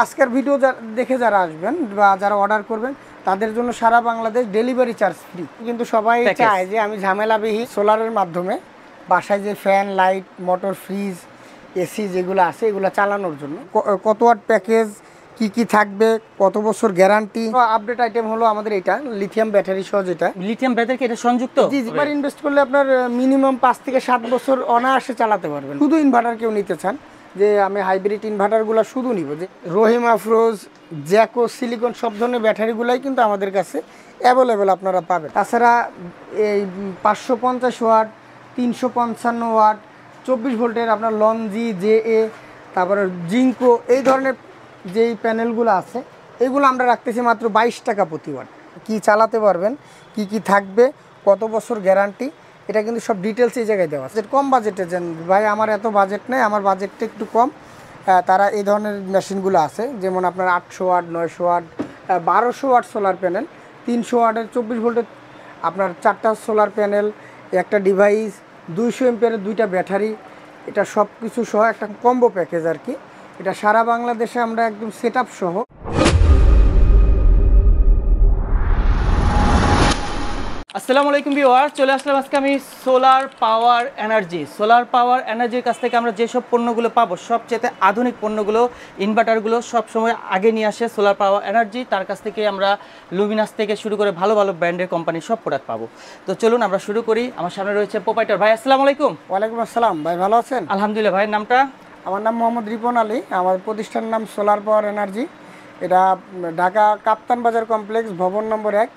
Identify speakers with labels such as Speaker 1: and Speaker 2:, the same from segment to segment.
Speaker 1: আজকের ভিডিও দেখে যারা আসবেন বা যারা অর্ডার করবেন তাদের জন্য সারা বাংলাদেশ ডেলিভারি চার্জ ফ্রি। কিন্তু সবাই চায় যে আমি ঝামেলাবিহীন সোলারের মাধ্যমে বাসায় যে fan, light, motor, fridge, AC যেগুলো আছে এগুলো চালানোর জন্য। কত ওয়াট প্যাকেজ, কি থাকবে, কত বছর গ্যারান্টি, আপডেট আইটেম হলো আমাদের এটা লিথিয়াম ব্যাটারি সহ। যেটা
Speaker 2: লিথিয়াম ব্যাটারি কি এটা সংযুক্ত?
Speaker 1: জি, এবার ইনভেস্ট করলে আপনার মিনিমাম 5 থেকে 7 বছর অনায়াসে চালাতে পারবেন। শুধু ইনভার্টার কেউ নিতে চান যে আমি হাইব্রিড ইনভার্টারগুলো শুধু নিব, যে রহিম আফরোজ, জ্যাকো, সিলিকন সব ধরনের ব্যাটারিগুলাই কিন্তু আমাদের কাছে অ্যাভেলেবেল আপনারা পাবেন। তাছাড়া এই 550 ওয়াট, 355 ওয়াট, 24 ভোল্টের আপনার লঞ্জি, জে, তারপরে জিঙ্কো এই ধরনের যেই প্যানেলগুলো আছে এগুলো আমরা রাখতেছি মাত্র 22 টাকা প্রতি ওয়াট। কী চালাতে পারবেন, কি থাকবে, কত বছর গ্যারান্টি, এটা কিন্তু সব ডিটেলস এই জায়গায় দেওয়া আছে। কম বাজেটে যেন ভাই আমার এত বাজেট নেই, আমার বাজেটটা একটু কম, তারা এই ধরনের মেশিনগুলো আছে। যেমন আপনার 800 watt, 900 watt, 1200 watt solar panel, 300 ওয়াটের 24 ভোল্টের আপনার 4টা সোলার প্যানেল, একটা ডিভাইস, 200 এমপিয়ারের 2টা ব্যাটারি, এটা সব কিছু সহ একটা কম্বো প্যাকেজ আর কি। এটা সারা বাংলাদেশে আমরা একদম সেট আপ সহ।
Speaker 2: আসসালামু আলাইকুম ভিউয়ার, চলে আসলাম আজকে আমি সোলার পাওয়ার এনার্জির কাছ থেকে আমরা যেসব পণ্যগুলো পাবো সবচেয়ে আধুনিক পণ্যগুলো, ইনভার্টারগুলো সবসময় আগে নিয়ে আসে সোলার পাওয়ার এনার্জি। তার কাছ থেকে আমরা লুমিনাস থেকে শুরু করে ভালো ভালো ব্র্যান্ডের কোম্পানির সব প্রোডাক্ট পাবো। তো চলুন আমরা শুরু করি। আমার সামনে রয়েছে প্রোপাইটার ভাই। আসসালামু আলাইকুম।
Speaker 1: ওয়ালাইকুম আসসালাম ভাই, ভালো আছেন?
Speaker 2: আলহামদুলিল্লাহ। ভাইয়ের নামটা?
Speaker 1: আমার নাম মোহাম্মদ রিপন আলী, আমার প্রতিষ্ঠানের নাম সোলার পাওয়ার এনার্জি। এটা ঢাকা কাপ্তান বাজার কমপ্লেক্স, ভবন নম্বর 1,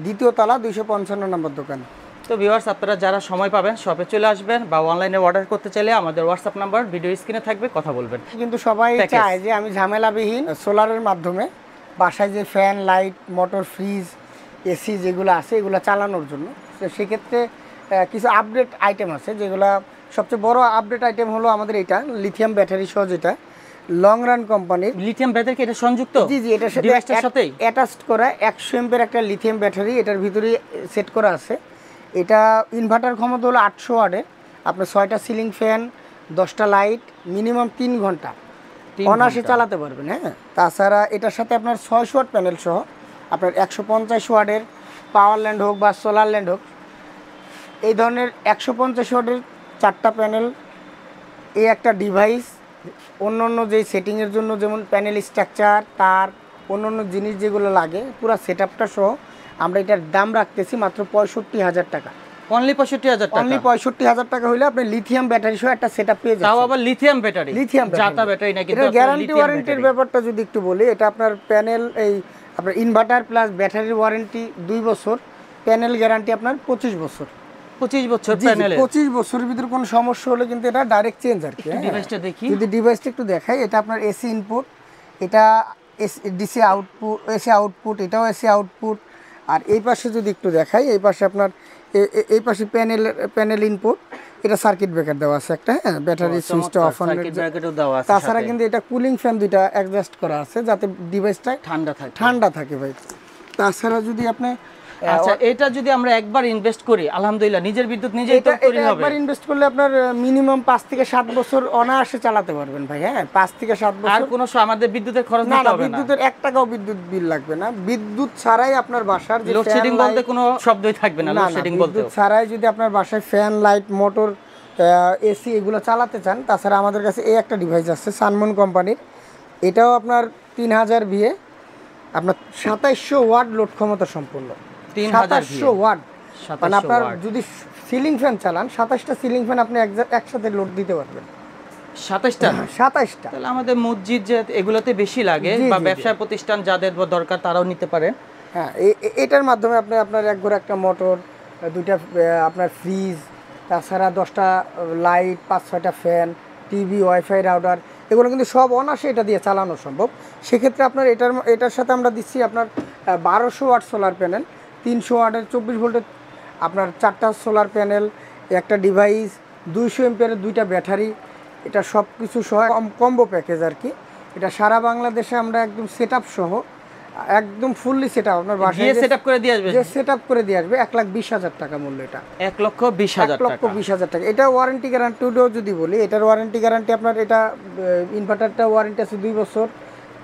Speaker 1: দ্বিতীয় তলা, 255 নম্বর দোকান।
Speaker 2: তো ভিউয়ার্স, আপনারা যারা সময় পাবেন শপে চলে আসবেন বা অনলাইনে অর্ডার করতে চাইলে আমাদের হোয়াটসঅ্যাপ নাম্বার ভিডিও স্ক্রিনে থাকবে, কথা বলবেন।
Speaker 1: কিন্তু সবাই চায় যে আমি ঝামেলাবিহীন সোলারের মাধ্যমে বাসায় যে fan, light, motor, fridge, AC যেগুলো আছে এগুলো চালানোর জন্য। তো সেক্ষেত্রে কিছু আপডেট আইটেম আছে, যেগুলো সবচেয়ে বড় আপডেট আইটেম হলো আমাদের এটা লিথিয়াম ব্যাটারি সহ। যেটা লং রান কোম্পানির।
Speaker 2: লিথিয়াম ব্যাটারি কি এটা সংযুক্ত?
Speaker 1: জি, এটার সাথে
Speaker 2: ডিভাইসটার সাথেই
Speaker 1: অ্যাটাচড করা 100 এমপিয়ার একটা লিথিয়াম ব্যাটারি এটার ভিতরে সেট করা আছে। এটা ইনভার্টার ক্ষমতা হলো 800 ওয়াটের। আপনার 6টা সিলিং ফ্যান, 10টা লাইট, মিনিমাম 3 ঘন্টা অনায়াসে চালাতে পারবেন। হ্যাঁ, তাছাড়া এটার সাথে আপনার 600 ওয়াট প্যানেল সহ আপনার 150 ওয়াটের পাওয়ার ল্যান্ড হোক বা সোলার ল্যান্ড হোক, এই ধরনের 150 ওয়াটের 4টা প্যানেল, এই একটা ডিভাইস, অন্য যেই সেটিংয়ের জন্য যেমন প্যানেল স্ট্রাকচার, তার অন্য জিনিস যেগুলো লাগে পুরো সেট আপটা সহ আমরা এটার দাম রাখতেছি মাত্র 65,000 টাকা।
Speaker 2: অনলি 65,000 টাকা?
Speaker 1: অনলি 65,000 টাকা হইলে আপনি লিথিয়াম ব্যাটারি সহ একটা সেট আপ পেয়ে যাবেন।
Speaker 2: তাও আবার লিথিয়াম ব্যাটারি,
Speaker 1: লিথিয়াম
Speaker 2: জাতা ব্যাটারি না। কিন্তু
Speaker 1: এটা গ্যারান্টি ওয়ারেন্টির ব্যাপারটা যদি একটু বলি, এটা আপনার প্যানেল, এই আপনার ইনভার্টার প্লাস ব্যাটারির ওয়ারেন্টি 2 বছর, প্যানেল গ্যারান্টি আপনার 25 বছর।
Speaker 2: 25 বছর প্যানেলে?
Speaker 1: 25 বছরের ভিতরে কোনো সমস্যা হলে কিন্তু এটা ডাইরেক্ট চেঞ্জ আর কি।
Speaker 2: ডিভাইসটা দেখি,
Speaker 1: যদি ডিভাইসটা একটু দেখাই, এটা আপনার এসি ইনপুট, এটা ডিসি আউটপুট, এসি আউটপুট, এটাও এসি আউটপুট। আর এই পাশে যদি একটু দেখাই, এই পাশে আপনার এই পাশে প্যানেল ইনপুট, এটা সার্কিট ব্রেকার দেওয়া আছে একটা। হ্যাঁ, ব্যাটারি সুইচটা অফ অন। তাছাড়া কিন্তু এটা কুলিং ফ্যান 2টা অ্যাডজাস্ট করা আছে যাতে ডিভাইসটা ঠান্ডা থাকে ভাই। তাছাড়া যদি আপনি
Speaker 2: আচ্ছা, এটা যদি আমরা একবার ইনভেস্ট করি, আলহামদুলিল্লাহ নিজের বিদ্যুৎ নিজেই তৈরি হবে।
Speaker 1: একবার ইনভেস্ট করলে আপনার মিনিমাম 5 থেকে 7 বছর অনায়াসে চালাতে পারবেন ভাই। হ্যাঁ, 5 থেকে 7 বছর।
Speaker 2: আর কোনো আমাদের বিদ্যুতের খরচ দিতে হবে না?
Speaker 1: বিদ্যুতের 1 টাকাও বিদ্যুৎ বিল লাগবে না। বিদ্যুৎ ছাড়াই আপনার বাসার যে
Speaker 2: লোডশেডিং বলতে কোনো শব্দই থাকবে না। লোডশেডিং বলতে
Speaker 1: বিদ্যুৎ ছাড়াই যদি আপনার বাসায় ফ্যান, লাইট, মোটর, এসি এগুলো চালাতে চান, তাছাড়া আমাদের কাছে এই একটা ডিভাইস আছে সানমুন কোম্পানির। এটাও আপনার 3000 ভিএ, আপনার 2700 ওয়াট লোড ক্ষমতা সম্পন্ন। 2700 ওয়াট, মানে আপনার যদি সিলিং ফ্যান চালান 27টা সিলিং ফ্যান আপনি একসাথে লোড দিতে পারবেন। 27টা?
Speaker 2: তাহলে আমাদের মসজিদ যে এগুলোতে বেশি লাগে বা ব্যবসা প্রতিষ্ঠান যাদের দরকার তারাও নিতে পারেন।
Speaker 1: হ্যাঁ, এটার মাধ্যমে আপনি আপনার এক ঘরে একটা মোটর, 2টা আপনার ফ্রিজ, তাছাড়া 10টা লাইট, 5-6টা ফ্যান, টিভি, ওয়াইফাই, রাউটার, এগুলো কিন্তু সব অনায়াসে এটা দিয়ে চালানো সম্ভব। সেক্ষেত্রে আপনার এটার সাথে আমরা দিচ্ছি আপনার 1200 ওয়াট সোলার প্যানেল, 300 ওয়াটের 24 ভোল্টের আপনার 4টা সোলার প্যানেল, একটা ডিভাইস, 200 এমপিয়ারের 2টা ব্যাটারি, এটা সব কিছু সহ কম্বো প্যাকেজ আর কি। এটা সারা বাংলাদেশে আমরা একদম সেট আপ সহ একদম ফুললি সেট আপ আপনার বাসায়
Speaker 2: সেটআপ করে দিয়ে আসবে।
Speaker 1: যে সেটআপ করে দিয়ে আসবে 1,20,000 টাকা মূল্য। এটা
Speaker 2: 1,20,000 টাকা।
Speaker 1: 1,20,000 টাকা। এটা ওয়ারেন্টি গ্যারান্টিও যদি বলি, এটার ওয়ারেন্টি গ্যারান্টি আপনার, এটা ইনভার্টারটা ওয়ারেন্টি আছে 2 বছর,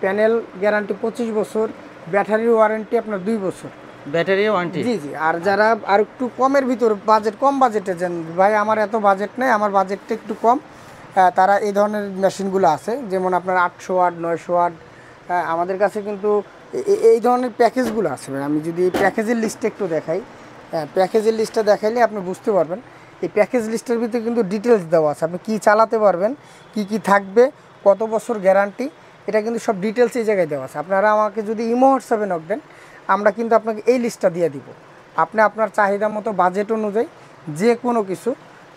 Speaker 1: প্যানেল গ্যারান্টি 25 বছর, ব্যাটারি ওয়ারেন্টি আপনার 2 বছর।
Speaker 2: Battery warranty?
Speaker 1: জি জি। আর যারা আর একটু কমের ভিতর কম বাজেটে যান, ভাই আমার এত বাজেট নেই, আমার বাজেটটা একটু কম, তারা এই ধরনের মেশিনগুলো আছে, যেমন আপনার 800 ওয়াট, 900 ওয়াট। আমাদের কাছে কিন্তু এই ধরনের প্যাকেজগুলো আছে। আমি যদি প্যাকেজের লিস্টটা একটু দেখাই, প্যাকেজের লিস্টটা দেখাইলে আপনি বুঝতে পারবেন। এই প্যাকেজ লিস্টের ভিতরে কিন্তু ডিটেলস দেওয়া আছে, আপনি কী চালাতে পারবেন, কি থাকবে, কত বছর গ্যারান্টি, এটা কিন্তু সব ডিটেলস এই জায়গায় দেওয়া আছে। আপনারা আমাকে যদি ইমো হোয়াটসঅ্যাপে নক দেন, আমরা কিন্তু আপনাকে এই লিস্টটা দিয়ে দিব। আপনি আপনার চাহিদা মতো বাজেট অনুযায়ী যে কোনো কিছু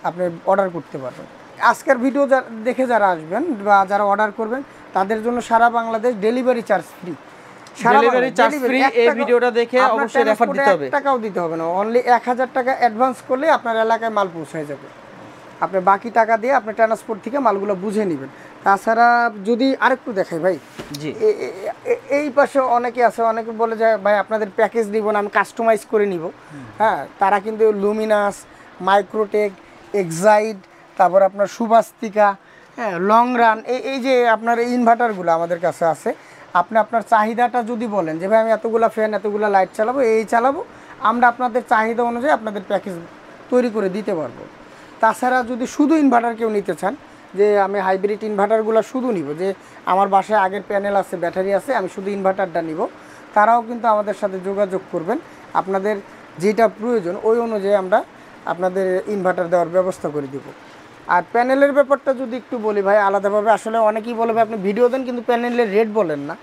Speaker 1: আপনি অর্ডার করতে পারবেন। আজকের ভিডিও দেখে যারা আসবেন বা যারা অর্ডার করবেন, তাদের জন্য সারা Bangladesh delivery charge free.
Speaker 2: Delivery charge free. এই ভিডিওটা দেখে অবশ্যই রেফার দিতে হবে।
Speaker 1: 1 টাকাও দিতে হবে না, অনলি 1000 টাকা অ্যাডভান্স করলে আপনার এলাকায় মাল পৌঁছে যাবে। আপনি বাকি টাকা দিয়ে আপনি ট্রান্সপোর্ট থেকে মালগুলো বুঝে নেবেন। তাছাড়া যদি আরেকটু দেখাই ভাই,
Speaker 2: জি,
Speaker 1: এই পাশে অনেকে আছে, অনেকে বলে যে ভাই আপনাদের প্যাকেজ নিব না, আমি কাস্টমাইজ করে নিব। হ্যাঁ, তারা কিন্তু লুমিনাস, মাইক্রোটেক, এক্সাইড, তারপর আপনার সুবাস্তিকা, হ্যাঁ, লং রান, এই যে আপনার ইনভার্টারগুলো আমাদের কাছে আছে। আপনি আপনার চাহিদাটা যদি বলেন যে ভাই আমি এতগুলো ফ্যান, এতগুলো লাইট চালাবো, এই চালাবো, আমরা আপনাদের চাহিদা অনুযায়ী আপনাদের প্যাকেজ তৈরি করে দিতে পারবো। তাছাড়া যদি শুধু ইনভার্টার কেউ নিতে চান, যে আমি হাইব্রিড ইনভার্টারগুলো শুধু নিব, যে আমার বাসায় আগের প্যানেল আছে, ব্যাটারি আছে, আমি শুধু ইনভার্টারটা নিব, তারাও কিন্তু আমাদের সাথে যোগাযোগ করবেন। আপনাদের যেটা প্রয়োজন ওই অনুযায়ী আমরা আপনাদের ইনভার্টার দেওয়ার ব্যবস্থা করে দিব। আর প্যানেলের ব্যাপারটা যদি একটু বলি ভাই আলাদাভাবে, আসলে অনেকেই বলে ভাই আপনি ভিডিও দেন কিন্তু প্যানেলের রেট বলেন না।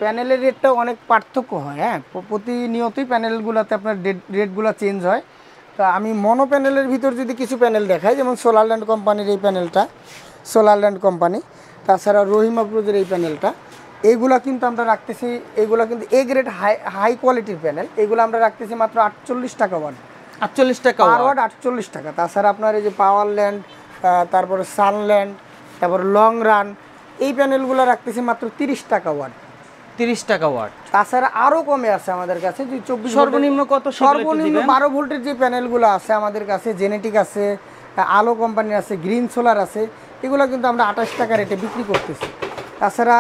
Speaker 1: প্যানেলের রেটটাও অনেক পার্থক্য হয়। হ্যাঁ, প্রতিনিয়তই প্যানেলগুলোতে আপনার রেটগুলো চেঞ্জ হয়। তা আমি মনো প্যানেলের ভিতর যদি কিছু প্যানেল দেখাই, যেমন সোলারল্যান্ড কোম্পানির এই প্যানেলটা, সোলারল্যান্ড কোম্পানি, তাছাড়া রহিমা প্রোজের এই প্যানেলটা, এইগুলা কিন্তু আমরা রাখতেছি, এইগুলা কিন্তু এ গ্রেড হাই কোয়ালিটির প্যানেল, এগুলো আমরা রাখতেছি মাত্র 48 টাকা ওয়াট।
Speaker 2: 48 টাকা
Speaker 1: ওয়াট, 48 টাকা। তাছাড়া আপনার এই যে পাওয়ারল্যান্ড, তারপরে সানল্যান্ড, তারপর লং রান, এই প্যানেলগুলো রাখতেছি মাত্র 30 টাকা ওয়াট।
Speaker 2: 30 টাকা ওয়াট।
Speaker 1: তাছাড়া আরও কমে আছে আমাদের কাছে, যে 24
Speaker 2: সর্বনিম্ন কত?
Speaker 1: সর্বনিম্ন 12 ভোল্টের যে প্যানেলগুলো আছে আমাদের কাছে, জেনেটিক আছে, আলো কোম্পানি আছে, গ্রিন সোলার আছে, এগুলো কিন্তু আমরা 28 টাকা রেটে বিক্রি করতেছি। তাছাড়া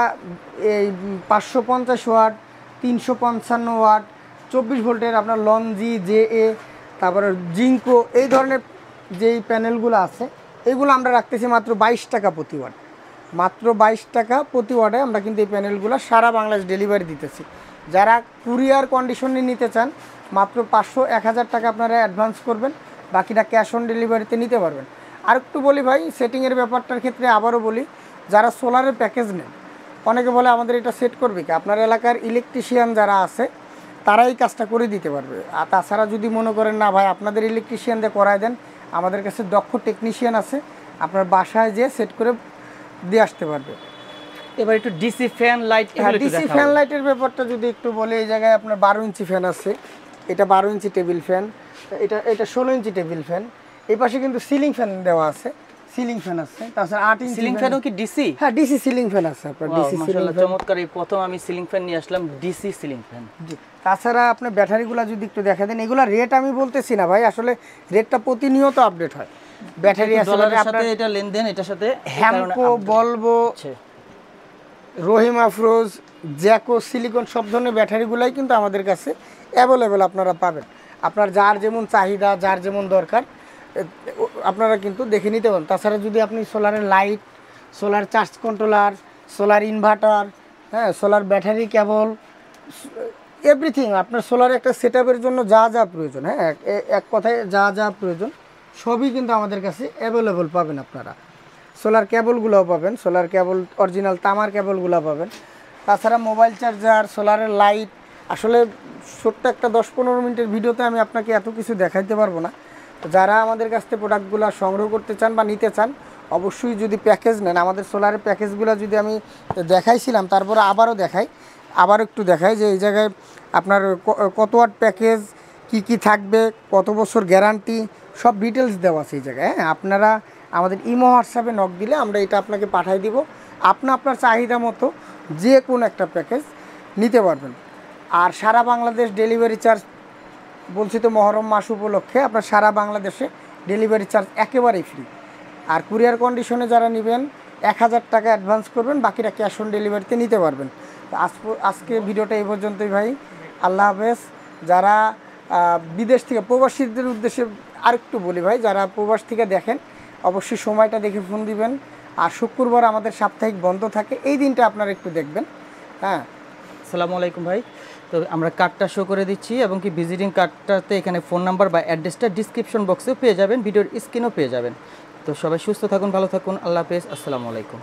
Speaker 1: এই 550 ওয়াট, 355 ওয়াট, 24 ভোল্টের আপনার লনজি, জে, তারপরে জিঙ্কো, এই ধরনের যেই প্যানেলগুলো আছে, এগুলো আমরা রাখতেছি মাত্র 22 টাকা প্রতি ওয়াট। মাত্র 22 টাকা প্রতি ওয়াটে আমরা কিন্তু এই প্যানেলগুলো সারা বাংলাদেশ ডেলিভারি দিতেছি। যারা কুরিয়ার কন্ডিশনে নিতে চান, মাত্র 500-1000 টাকা আপনারা অ্যাডভান্স করবেন, বাকিটা ক্যাশ অন ডেলিভারিতে নিতে পারবেন। আর একটু বলি ভাই, সেটিংয়ের ব্যাপারটার ক্ষেত্রে আবারও বলি, যারা সোলারের প্যাকেজ নেন, অনেকে বলে আমাদের এটা সেট করবে কি, আপনার এলাকার ইলেকট্রিশিয়ান যারা আছে তারাই কাজটা করে দিতে পারবে। আর তাছাড়া যদি মনে করেন না ভাই আপনাদের ইলেকট্রিশিয়ান দিয়ে করায় দেন, আমাদের কাছে দক্ষ টেকনিশিয়ান আছে, আপনার বাসায় যেয়ে সেট করে দিয়ে আসতে পারবে।
Speaker 2: এবার একটু DC fan light,
Speaker 1: DC fan লাইটের ব্যাপারটা যদি একটু বলে, এই জায়গায় আপনার 12 ইঞ্চি ফ্যান আছে, এটা 12 ইঞ্চি টেবিল ফ্যান, এটা 16 ইঞ্চি টেবিল ফ্যান। এই পাশে কিন্তু সিলিং ফ্যান দেওয়া আছে, সিলিং ফ্যান আছে। তাছাড়া 8 ইঞ্চি
Speaker 2: সিলিং ফ্যানও কি ডিসি?
Speaker 1: হ্যাঁ, ডিসি সিলিং ফ্যান আছে আপনার। ডিসি সিলিং ফ্যান
Speaker 2: চমৎকার, এই প্রথম আমি সিলিং ফ্যান নিয়ে আসলাম, ডিসি সিলিং ফ্যান।
Speaker 1: জি। তাছাড়া আপনি ব্যাটারিগুলো যদি একটু দেখা দেন, এগুলা রেট আমি বলতেছি না ভাই, আসলে রেটটা প্রতিনিয়ত আপডেট হয়। ব্যাটারি আছে
Speaker 2: সাথে এটা লেনদেন, এটার সাথে
Speaker 1: হ্যামকো, বলবো, রহিম আফরোজ, জ্যাকো, সিলিকন, সব ধরনের ব্যাটারিগুলাই কিন্তু আমাদের কাছে অ্যাভেলেবেল আপনারা পাবেন। আপনার যার যেমন চাহিদা, যার যেমন দরকার, আপনারা কিন্তু দেখে নিতে পারেন। তাছাড়া যদি আপনি সোলারের light, solar charge controller, solar inverter, হ্যাঁ, সোলার ব্যাটারি কেবল, এভরিথিং আপনার সোলার একটা সেটআপের জন্য যা যা প্রয়োজন, হ্যাঁ, এক কথায় যা যা প্রয়োজন সবই কিন্তু আমাদের কাছে অ্যাভেলেবল পাবেন। আপনারা সোলার কেবলগুলোও পাবেন, সোলার কেবল অরিজিনাল তামার কেবলগুলো পাবেন। তাছাড়া মোবাইল চার্জার, সোলারের লাইট, আসলে ছোট্ট একটা 10-15 মিনিটের ভিডিওতে আমি আপনাকে এত কিছু দেখাইতে পারবো না। যারা আমাদের কাছ থেকে প্রোডাক্টগুলো সংগ্রহ করতে চান বা নিতে চান, অবশ্যই যদি প্যাকেজ নেন, আমাদের সোলারের প্যাকেজগুলো যদি আমি দেখাইছিলাম, তারপরে আবারও দেখাই, আবার একটু দেখাই যে এই জায়গায় আপনার কত ওয়াট প্যাকেজ, কি থাকবে, কত বছর গ্যারান্টি, সব ডিটেলস দেওয়া আছে এই জায়গায়। হ্যাঁ, আপনারা আমাদের ইমো হোয়াটসঅ্যাপে নক দিলে আমরা এটা আপনাকে পাঠিয়ে দিব। আপনার চাহিদা মতো যে কোনো একটা প্যাকেজ নিতে পারবেন। আর সারা বাংলাদেশ ডেলিভারি চার্জ, বলছি তো মহরম মাস উপলক্ষে আপনার সারা বাংলাদেশে ডেলিভারি চার্জ একেবারেই ফ্রি। আর কুরিয়ার কন্ডিশনে যারা নেবেন 1000 টাকা অ্যাডভান্স করবেন, বাকিটা ক্যাশ অন ডেলিভারিতে নিতে পারবেন। তো আজকে ভিডিওটা এই পর্যন্তই ভাই। আল্লাহ হাফেজ। যারা বিদেশ থেকে প্রবাসীদের উদ্দেশ্যে আরেকটু বলি ভাই, যারা প্রবাস থেকে দেখেন অবশ্যই সময়টা দেখে ফোন দিবেন। আর শুক্রবার আমাদের সাপ্তাহিক বন্ধ থাকে, এই দিনটা আপনারা একটু দেখবেন। হ্যাঁ,
Speaker 2: আসসালামু আলাইকুম ভাই। তো আমরা কার্ডটা শো করে দিচ্ছি এবং কি ভিজিটিং কার্ডটাতে এখানে ফোন নাম্বার বা অ্যাড্রেসটা ডিসক্রিপশন বক্সেও পেয়ে যাবেন, ভিডিওর স্ক্রিনেও পেয়ে যাবেন। তো সবাই সুস্থ থাকুন, ভালো থাকুন, আল্লাহ হাফেজ, আসসালামু আলাইকুম।